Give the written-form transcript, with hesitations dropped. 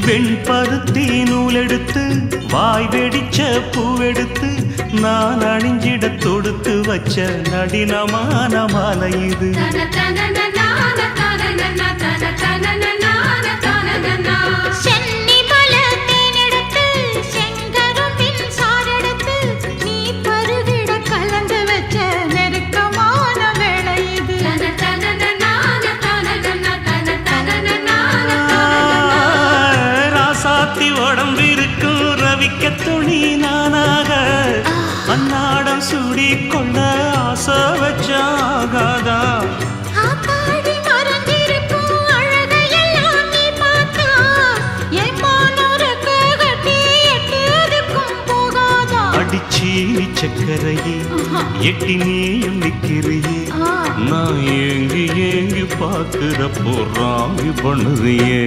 வெண்பருத்தி நூலெடுத்து வாய் வெடிச்ச பூவெடுத்து நான் அணிஞ்சிட தொடுத்து வச்ச நடினமான மாலை இது. உடம்பிருக்கும் ரவிக்க துணி நானாக அன்னாடம் சூடி கொண்ட ஆசை வச்சாகாதா. அடிச்சி சக்கரையே எட்டி நீயும் நிக்கிறியே நான் ஏங்கி ஏங்கி பார்க்கிறப்போ ராங்கி பண்ணுறியே.